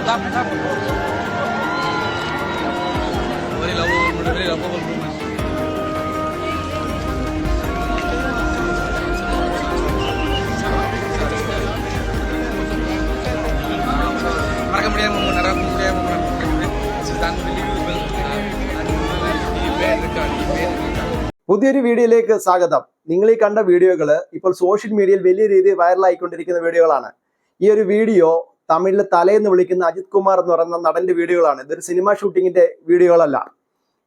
Very lovable woman. Marka முடியாம நடக்க முடியாம പുതിയൊരു വീഡിയോയിലേക്ക് സ്വാഗതം. നിങ്ങൾ ഈ കണ്ട വീഡിയോകൾ ഇപ്പോൾ സോഷ്യൽ മീഡിയയിൽ വലിയ രീതിയിൽ വൈറലായിക്കൊണ്ടിരിക്കുന്ന വീഡിയോകളാണ്. ഈ ഒരു വീഡിയോ തമിഴിൽ തലേന്ന് വിളിക്കുന്ന അജിത് കുമാർ എന്ന് പറയുന്ന നടന്റെ വീഡിയോകളാണ്. ഇതൊരു സിനിമ ഷൂട്ടിങ്ങിന്റെ വീഡിയോകളല്ല.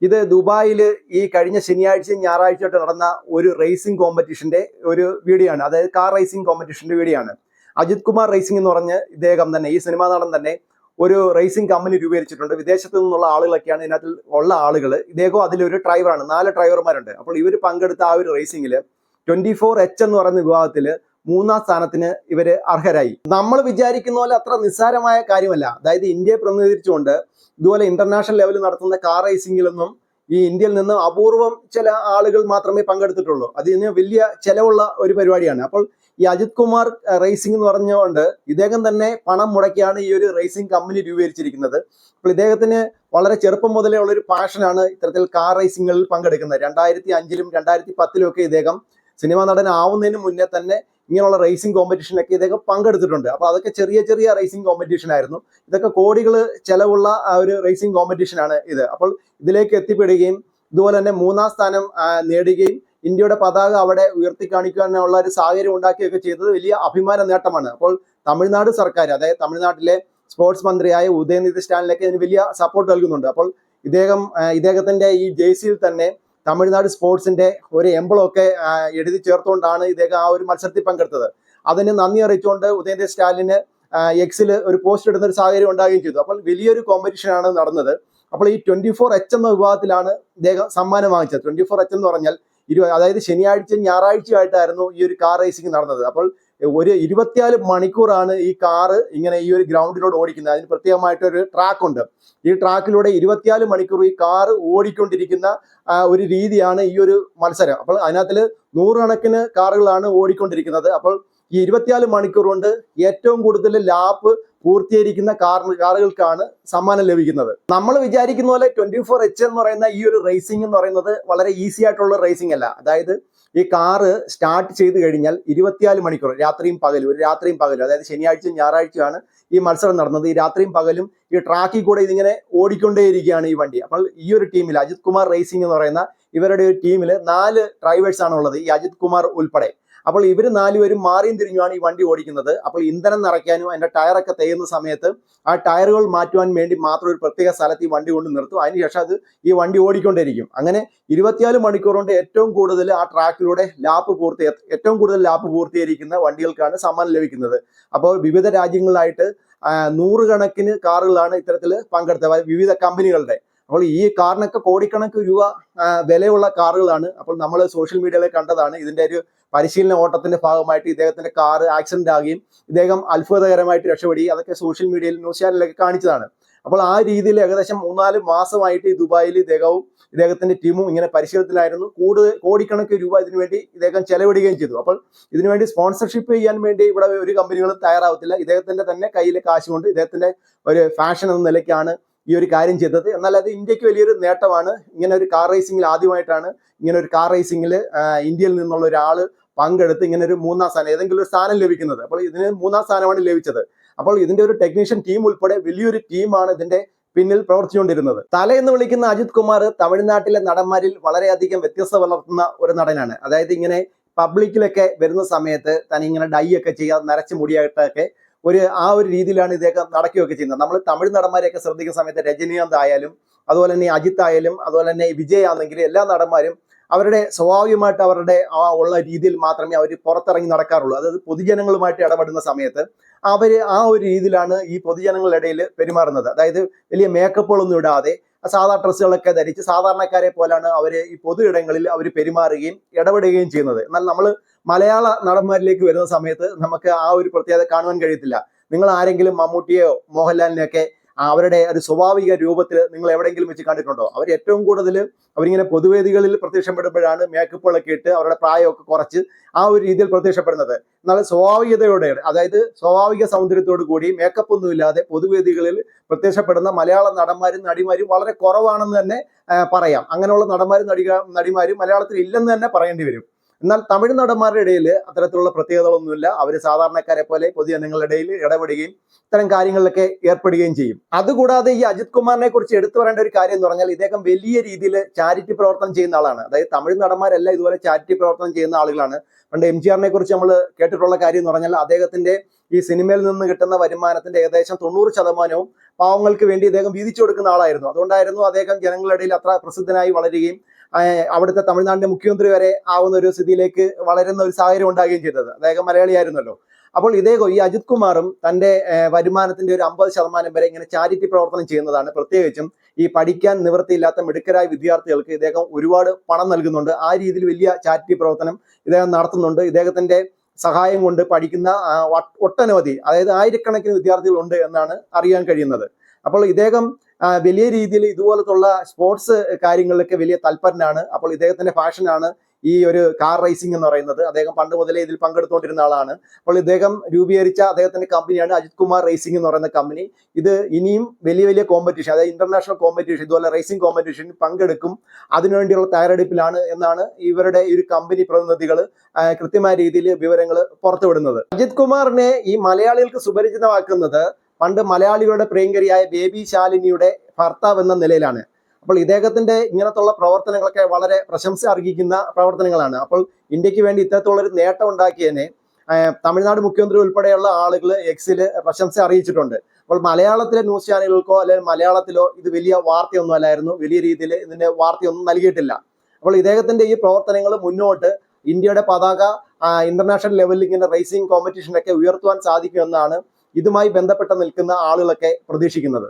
ഇത് ദുബായിൽ ഈ കഴിഞ്ഞ ശനിയാഴ്ചയും ഞായറാഴ്ചയായിട്ട് നടന്ന ഒരു റേസിംഗ് കോമ്പറ്റീഷന്റെ ഒരു വീഡിയോ ആണ്. അതായത് കാർ റേസിംഗ് കോമ്പറ്റീഷന്റെ വീഡിയോ ആണ്. അജിത് കുമാർ റേസിംഗ് എന്ന് പറഞ്ഞ് ഇദ്ദേഹം തന്നെ, ഈ സിനിമാ നടൻ തന്നെ ഒരു റേസിംഗ് കമ്പനി രൂപീകരിച്ചിട്ടുണ്ട്. വിദേശത്തു നിന്നുള്ള ആളുകളൊക്കെയാണ് ഇതിനകത്ത് ഉള്ള ആളുകൾ. ഇദ്ദേഹം അതിലൊരു ഡ്രൈവറാണ്. 4 ഡ്രൈവർമാരുണ്ട്. അപ്പോൾ ഇവർ പങ്കെടുത്ത ആ ഒരു റേസിംഗിൽ 24H എന്ന് പറയുന്ന വിഭാഗത്തിൽ 3ാം സ്ഥാനത്തിന് ഇവര് അർഹരായി. നമ്മൾ വിചാരിക്കുന്ന പോലെ അത്ര നിസ്സാരമായ കാര്യമല്ല. അതായത് ഇന്ത്യയെ പ്രതിനിധീകരിച്ചുകൊണ്ട് ഇതുപോലെ ഇന്റർനാഷണൽ ലെവലിൽ നടത്തുന്ന കാർ റേസിംഗിലൊന്നും ഈ ഇന്ത്യയിൽ നിന്ന് അപൂർവം ചില ആളുകൾ മാത്രമേ പങ്കെടുത്തിട്ടുള്ളൂ. അതിന് വലിയ ചെലവുള്ള ഒരു പരിപാടിയാണ്. അപ്പോൾ ഈ അജിത് കുമാർ റേസിംഗ് എന്ന് പറഞ്ഞുകൊണ്ട് ഇദ്ദേഹം തന്നെ പണം മുടക്കിയാണ് ഈ ഒരു റേസിംഗ് കമ്പനി രൂപീകരിച്ചിരിക്കുന്നത്. അപ്പോൾ ഇദ്ദേഹത്തിന് വളരെ ചെറുപ്പം മുതലേ ഉള്ളൊരു പാഷനാണ് ഇത്തരത്തിൽ കാർ റേസിംഗുകളിൽ പങ്കെടുക്കുന്നത്. 2005ലും 2010ലും ഒക്കെ ഇദ്ദേഹം സിനിമാ നടനാവുന്നതിന് മുന്നേ തന്നെ ഇങ്ങനെയുള്ള റേസിംഗ് കോമ്പറ്റീഷനിലൊക്കെ ഇതൊക്കെ പങ്കെടുത്തിട്ടുണ്ട്. അപ്പോൾ അതൊക്കെ ചെറിയ ചെറിയ റേസിംഗ് കോമ്പറ്റീഷൻ ആയിരുന്നു. ഇതൊക്കെ കോടികൾ ചെലവുള്ള ആ ഒരു റേസിംഗ് കോമ്പറ്റീഷനാണ് ഇത്. അപ്പോൾ ഇതിലേക്ക് എത്തിപ്പെടുകയും ഇതുപോലെ തന്നെ 3ാം സ്ഥാനം നേടുകയും ഇന്ത്യയുടെ പതാക അവിടെ ഉയർത്തി കാണിക്കാനുള്ള ഒരു സാഹചര്യം ഉണ്ടാക്കുകയൊക്കെ ചെയ്തത് വലിയ അഭിമാന നേട്ടമാണ്. അപ്പോൾ തമിഴ്നാട് സർക്കാർ, അതായത് തമിഴ്നാട്ടിലെ സ്പോർട്സ് മന്ത്രിയായ ഉദയനിധി സ്റ്റാലിനൊക്കെ ഇതിന് വലിയ സപ്പോർട്ട് നൽകുന്നുണ്ട്. അപ്പോൾ ഇദ്ദേഹത്തിന്റെ ഈ ജേഴ്സിയിൽ തന്നെ തമിഴ്നാട് സ്പോർട്സിന്റെ ഒരു എംബ്ലമൊക്കെ എഴുതി ചേർത്തുകൊണ്ടാണ് ഇദ്ദേഹം ആ ഒരു മത്സരത്തിൽ പങ്കെടുത്തത്. അതിന് നന്ദി അറിയിച്ചുകൊണ്ട് ഉദയനിധി സ്റ്റാലിന് എക്സിൽ ഒരു പോസ്റ്റ് ഇടുന്ന ഒരു സാഹചര്യം ഉണ്ടാവുകയും ചെയ്തു. അപ്പോൾ വലിയൊരു കോമ്പറ്റീഷനാണ് നടന്നത്. അപ്പോൾ ഈ 24H എന്ന വിഭാഗത്തിലാണ് ഇദ്ദേഹം സമ്മാനം വാങ്ങിച്ചത്. 24H എന്ന് പറഞ്ഞാൽ അതായത് ശനിയാഴ്ചയും ഞായറാഴ്ചയായിട്ടായിരുന്നു ഈ ഒരു കാർ റേസിംഗ് നടന്നത്. അപ്പോൾ ഒരു 24 മണിക്കൂറാണ് ഈ കാറ് ഇങ്ങനെ ഈ ഒരു ഗ്രൗണ്ടിലൂടെ ഓടിക്കുന്നത്. അതിന് പ്രത്യേകമായിട്ടൊരു ട്രാക്ക് ഉണ്ട്. ഈ ട്രാക്കിലൂടെ 24 മണിക്കൂർ ഈ കാറ് ഓടിക്കൊണ്ടിരിക്കുന്ന ഒരു രീതിയാണ് ഈ ഒരു മത്സരം. അപ്പോൾ അതിനകത്തിൽ 100 കണക്കിന് കാറുകളാണ് ഓടിക്കൊണ്ടിരിക്കുന്നത്. അപ്പോൾ ഈ 24 മണിക്കൂർ കൊണ്ട് ഏറ്റവും കൂടുതൽ ലാപ്പ് പൂർത്തീകരിക്കുന്ന കാറുകൾക്കാണ് സമ്മാനം ലഭിക്കുന്നത്. നമ്മൾ വിചാരിക്കുന്ന പോലെ 24H എന്ന് പറയുന്ന ഈ ഒരു റേസിംഗ് എന്ന് പറയുന്നത് വളരെ ഈസി ആയിട്ടുള്ള റേസിംഗ് അല്ല. അതായത് ഈ കാറ് സ്റ്റാർട്ട് ചെയ്ത് കഴിഞ്ഞാൽ 24 മണിക്കൂർ രാത്രിയും പകലും അതായത് ശനിയാഴ്ചയും ഞായറാഴ്ചയാണ് ഈ മത്സരം നടന്നത്. ഈ രാത്രിയും പകലും ഈ ട്രാക്കിൽ കൂടെ ഇതിങ്ങനെ ഓടിക്കൊണ്ടേയിരിക്കുകയാണ് ഈ വണ്ടി. അപ്പോൾ ഈ ഒരു ടീമിൽ അജിത് കുമാർ റേസിംഗ് എന്ന് പറയുന്ന ഇവരുടെ ഒരു ടീമിൽ 4 ഡ്രൈവേഴ്സ് ആണ് ഉള്ളത്, ഈ അജിത് കുമാർ ഉൾപ്പെടെ. അപ്പോൾ ഇവർ 4 പേരും മാറിയും തിരിഞ്ഞുമാണ് ഈ വണ്ടി ഓടിക്കുന്നത്. അപ്പോൾ ഇന്ധനം നിറയ്ക്കാനും അതിന്റെ ടയറൊക്കെ തേയുന്ന സമയത്ത് ആ ടയറുകൾ മാറ്റുവാൻ വേണ്ടി മാത്രം ഒരു പ്രത്യേക സ്ഥലത്ത് ഈ വണ്ടി കൊണ്ട് നിർത്തും. അതിനുശേഷം ഈ വണ്ടി ഓടിക്കൊണ്ടിരിക്കും. അങ്ങനെ 24 മണിക്കൂർ കൊണ്ട് ഏറ്റവും കൂടുതൽ ആ ട്രാക്കിലൂടെ ഏറ്റവും കൂടുതൽ ലാപ്പ് പൂർത്തീകരിക്കുന്ന വണ്ടികൾക്കാണ് സമ്മാനം ലഭിക്കുന്നത്. അപ്പോൾ വിവിധ രാജ്യങ്ങളിലായിട്ട് 100 കണക്കിന് കാറുകളാണ് ഇത്തരത്തിൽ പങ്കെടുത്തത്, വിവിധ കമ്പനികളുടെ. അപ്പോൾ ഈ കാറിനൊക്കെ കോടിക്കണക്ക് രൂപ വിലയുള്ള കാറുകളാണ്. അപ്പോൾ നമ്മൾ സോഷ്യൽ മീഡിയയിൽ കണ്ടതാണ്. ഇതിന്റെ ഒരു പരിശീലന ഓട്ടത്തിന്റെ ഭാഗമായിട്ട് ഇദ്ദേഹത്തിന്റെ കാർ ആക്സിഡന്റ് ആകുകയും ഇദ്ദേഹം അത്ഭുതകരമായിട്ട് രക്ഷപ്പെടുകയും അതൊക്കെ സോഷ്യൽ മീഡിയയിൽ ന്യൂസ് ചാനലിലൊക്കെ കാണിച്ചതാണ്. അപ്പോൾ ആ രീതിയിൽ ഏകദേശം 3-4 മാസമായിട്ട് ഈ ദുബായിൽ ഇദ്ദേഹത്തിന്റെ ടീമും ഇങ്ങനെ പരിശീലനത്തിലായിരുന്നു. കോടിക്കണക്കിന് രൂപ ഇതിനുവേണ്ടി ഇദ്ദേഹം ചെലവിടുകയും ചെയ്തു. അപ്പോൾ ഇതിനുവേണ്ടി സ്പോൺസർഷിപ്പ് ചെയ്യാൻ വേണ്ടി ഇവിടെ ഒരു കമ്പനികളും തയ്യാറാവത്തില്ല. ഇദ്ദേഹത്തിന്റെ തന്നെ കയ്യിലെ കാശ് കൊണ്ട് ഇദ്ദേഹത്തിന്റെ ഒരു ഫാഷൻ എന്ന നിലയ്ക്കാണ് ഈ ഒരു കാര്യം ചെയ്തത്. എന്നാൽ അത് ഇന്ത്യക്ക് വലിയൊരു നേട്ടമാണ്. ഇങ്ങനെ ഒരു കാർ റേസിംഗിൽ ആദ്യമായിട്ടാണ് ഇങ്ങനെ ഒരു കാർ റേസിംഗിൽ ഇന്ത്യയിൽ നിന്നുള്ള ഒരാൾ പങ്കെടുത്ത് ഇങ്ങനെ ഒരു 3ാം സ്ഥാനം, ഏതെങ്കിലും ഒരു സ്ഥാനം ലഭിക്കുന്നത്. അപ്പോൾ ഇതിന് 3ാം സ്ഥാനമാണ് ലഭിച്ചത്. അപ്പോൾ ഇതിന്റെ ഒരു ടെക്നീഷ്യൻ ടീം ഉൾപ്പെടെ വലിയൊരു ടീമാണ് ഇതിന്റെ പിന്നിൽ പ്രവർത്തിച്ചുകൊണ്ടിരുന്നത്. തലേന്ന് വിളിക്കുന്ന അജിത് കുമാർ തമിഴ്നാട്ടിലെ നടന്മാരിൽ വളരെയധികം വ്യത്യസ്തത വളർത്തുന്ന ഒരു നടനാണ്. അതായത് ഇങ്ങനെ പബ്ലിക്കിലൊക്കെ വരുന്ന സമയത്ത് തന്നെ ഇങ്ങനെ ഡൈ ഒക്കെ ചെയ്യാതെ നരച്ച് മുടിയായിട്ടൊക്കെ ആ ഒരു രീതിയിലാണ് ഇദ്ദേഹം നടക്കുകയൊക്കെ ചെയ്യുന്നത്. നമ്മൾ തമിഴ് നടന്മാരെയൊക്കെ ശ്രദ്ധിക്കുന്ന സമയത്ത് രജനീകാന്ത് ആയാലും അതുപോലെ തന്നെ അജിത്ത് ആയാലും അതുപോലെ തന്നെ വിജയ് ആണെങ്കിലും എല്ലാ നടന്മാരും അവരുടെ സ്വാഭാവികമായിട്ട് അവരുടെ ഉള്ള രീതിയിൽ മാത്രമേ അവർ പുറത്തിറങ്ങി നടക്കാറുള്ളൂ. അതായത് പൊതുജനങ്ങളുമായിട്ട് ഇടപെടുന്ന സമയത്ത് അവർ ആ ഒരു രീതിയിലാണ് ഈ പൊതുജനങ്ങളുടെ ഇടയിൽ പെരുമാറുന്നത്. അതായത് വലിയ മേക്കപ്പുകളൊന്നും ഇടാതെ സാധാ ഡ്രസ്സുകളൊക്കെ ധരിച്ച് സാധാരണക്കാരെ പോലാണ് അവർ ഈ പൊതു ഇടങ്ങളിൽ അവർ പെരുമാറുകയും ഇടപെടുകയും ചെയ്യുന്നത്. എന്നാൽ നമ്മൾ മലയാള നടന്മാരിലേക്ക് വരുന്ന സമയത്ത് നമുക്ക് ആ ഒരു പ്രത്യേകത കാണുവാൻ കഴിയത്തില്ല. നിങ്ങൾ ആരെങ്കിലും മമ്മൂട്ടിയോ മോഹൻലാലിനെയൊക്കെ അവരുടെ ഒരു സ്വാഭാവിക രൂപത്തിൽ നിങ്ങൾ എവിടെയെങ്കിലും വെച്ച് കണ്ടിട്ടുണ്ടോ? അവർ ഏറ്റവും കൂടുതൽ അവരിങ്ങനെ പൊതുവേദികളിൽ പ്രത്യക്ഷപ്പെടുമ്പോഴാണ് മേക്കപ്പുകളൊക്കെ ഇട്ട് അവരുടെ പ്രായമൊക്കെ കുറച്ച് ആ ഒരു രീതിയിൽ പ്രത്യക്ഷപ്പെടുന്നത്. എന്നാൽ സ്വാഭാവികതയോടെ, അതായത് സ്വാഭാവിക സൗന്ദര്യത്തോടു കൂടി മേക്കപ്പ് ഒന്നും ഇല്ലാതെ പൊതുവേദികളിൽ പ്രത്യക്ഷപ്പെടുന്ന മലയാള നടന്മാരും നടിമാരും വളരെ കുറവാണെന്ന് തന്നെ പറയാം. അങ്ങനെയുള്ള നടന്മാരും നടിമാരും മലയാളത്തിൽ ഇല്ലെന്ന് തന്നെ പറയേണ്ടി വരും. എന്നാൽ തമിഴ് നടന്മാരുടെ ഇടയിൽ അത്തരത്തിലുള്ള പ്രത്യേകതകളൊന്നുമില്ല. അവർ സാധാരണക്കാരെ പോലെ പൊതുജനങ്ങളുടെ ഇടയിൽ ഇടപെടുകയും ഇത്തരം കാര്യങ്ങളിലൊക്കെ ഏർപ്പെടുകയും ചെയ്യും. അതുകൂടാതെ ഈ അജിത് കുമാറിനെ കുറിച്ച് എടുത്തു പറയേണ്ട ഒരു കാര്യം എന്ന് പറഞ്ഞാൽ ഇദ്ദേഹം വലിയ രീതിയിൽ ചാരിറ്റി പ്രവർത്തനം ചെയ്യുന്ന ആളാണ്. അതായത് തമിഴ് നടന്മാരെല്ലാം ഇതുപോലെ ചാരിറ്റി പ്രവർത്തനം ചെയ്യുന്ന ആളുകളാണ്. പണ്ട് MGR കുറിച്ച് നമ്മൾ കേട്ടിട്ടുള്ള കാര്യം എന്ന് പറഞ്ഞാൽ അദ്ദേഹത്തിന്റെ ഈ സിനിമയിൽ നിന്ന് കിട്ടുന്ന വരുമാനത്തിന്റെ ഏകദേശം 90% പാവങ്ങൾക്ക് വേണ്ടി അദ്ദേഹം വീതിച്ചു കൊടുക്കുന്ന ആളായിരുന്നു. അതുകൊണ്ടായിരുന്നു അദ്ദേഹം ജനങ്ങളുടെ ഇടയിൽ അത്ര പ്രസിദ്ധനായി വളരുകയും അവിടുത്തെ തമിഴ്നാടിന്റെ മുഖ്യമന്ത്രി വരെ ആവുന്ന ഒരു സ്ഥിതിയിലേക്ക് വളരുന്ന ഒരു സാഹചര്യം ഉണ്ടാകുകയും ചെയ്തത്. അദ്ദേഹം മലയാളിയായിരുന്നല്ലോ. അപ്പോൾ ഈ അജിത് കുമാറും തന്റെ വരുമാനത്തിന്റെ ഒരു 50% വരെ ഇങ്ങനെ ചാരിറ്റി പ്രവർത്തനം ചെയ്യുന്നതാണ്. പ്രത്യേകിച്ചും ഈ പഠിക്കാൻ നിവൃത്തിയില്ലാത്ത മിടുക്കരായ വിദ്യാർത്ഥികൾക്ക് ഇദ്ദേഹം ഒരുപാട് പണം നൽകുന്നുണ്ട്. ആ രീതിയിൽ വലിയ ചാരിറ്റി പ്രവർത്തനം ഇദ്ദേഹം നടത്തുന്നുണ്ട്. ഇദ്ദേഹത്തിന്റെ സഹായം കൊണ്ട് പഠിക്കുന്ന ഒട്ടനവധി, അതായത് ആയിരക്കണക്കിന് വിദ്യാർത്ഥികളുണ്ട് എന്നാണ് അറിയാൻ കഴിയുന്നത്. അപ്പോൾ ഇദ്ദേഹം വലിയ രീതിയിൽ ഇതുപോലത്തുള്ള സ്പോർട്സ് കാര്യങ്ങളിലൊക്കെ വലിയ തൽപരനാണ്. അപ്പോൾ ഇദ്ദേഹത്തിന്റെ പാഷനാണ് ഈ ഒരു കാർ റേസിംഗ് എന്ന് പറയുന്നത്. അദ്ദേഹം പണ്ട് മുതലേ ഇതിൽ പങ്കെടുത്തുകൊണ്ടിരുന്ന ആളാണ്. അപ്പോൾ ഇദ്ദേഹം രൂപീകരിച്ച അദ്ദേഹത്തിന്റെ കമ്പനിയാണ് അജിത് കുമാർ റേസിംഗ് എന്ന് പറയുന്ന കമ്പനി. ഇത് ഇനിയും വലിയ വലിയ കോമ്പറ്റീഷൻ, അതായത് ഇന്റർനാഷണൽ കോമ്പറ്റീഷൻ, ഇതുപോലെ റേസിംഗ് കോമ്പറ്റീഷനിൽ പങ്കെടുക്കും, അതിനുവേണ്ടിയുള്ള തയ്യാറെടുപ്പിലാണ് എന്നാണ് ഇവരുടെ ഈ ഒരു കമ്പനി പ്രതിനിധികൾ കൃത്യമായ രീതിയിൽ വിവരങ്ങൾ പുറത്തുവിടുന്നത്. അജിത് കുമാറിനെ ഈ മലയാളികൾക്ക് സുപരിചിതമാക്കുന്നത് പണ്ട് മലയാളികളുടെ പ്രിയങ്കരിയായ ബേബി ശാലിനിയുടെ ഭർത്താവ് എന്ന നിലയിലാണ്. അപ്പോൾ ഇദ്ദേഹത്തിന്റെ ഇങ്ങനത്തുള്ള പ്രവർത്തനങ്ങളൊക്കെ വളരെ പ്രശംസ അർഹിക്കുന്ന പ്രവർത്തനങ്ങളാണ്. അപ്പോൾ ഇന്ത്യക്ക് വേണ്ടി ഇത്തരത്തിലുള്ള ഒരു നേട്ടം ഉണ്ടാക്കിയതിനെ തമിഴ്നാട് മുഖ്യമന്ത്രി ഉൾപ്പെടെയുള്ള ആളുകൾ എക്സിൽ പ്രശംസ അറിയിച്ചിട്ടുണ്ട്. അപ്പോൾ മലയാളത്തിലെ ന്യൂസ് ചാനലുകൾക്കോ അല്ലെങ്കിൽ മലയാളത്തിലോ ഇത് വലിയ വാർത്തയൊന്നും അല്ലായിരുന്നു. വലിയ രീതിയിൽ ഇതിന്റെ വാർത്തയൊന്നും നൽകിയിട്ടില്ല. അപ്പോൾ ഇദ്ദേഹത്തിന്റെ ഈ പ്രവർത്തനങ്ങൾ മുന്നോട്ട് ഇന്ത്യയുടെ പതാക ഇന്റർനാഷണൽ ലെവലിൽ ഇങ്ങനെ റേസിംഗ് കോമ്പറ്റീഷനൊക്കെ ഉയർത്തുവാൻ സാധിക്കുമെന്നാണ് ഇതുമായി ബന്ധപ്പെട്ട് നിൽക്കുന്ന ആളുകളൊക്കെ പ്രതീക്ഷിക്കുന്നത്.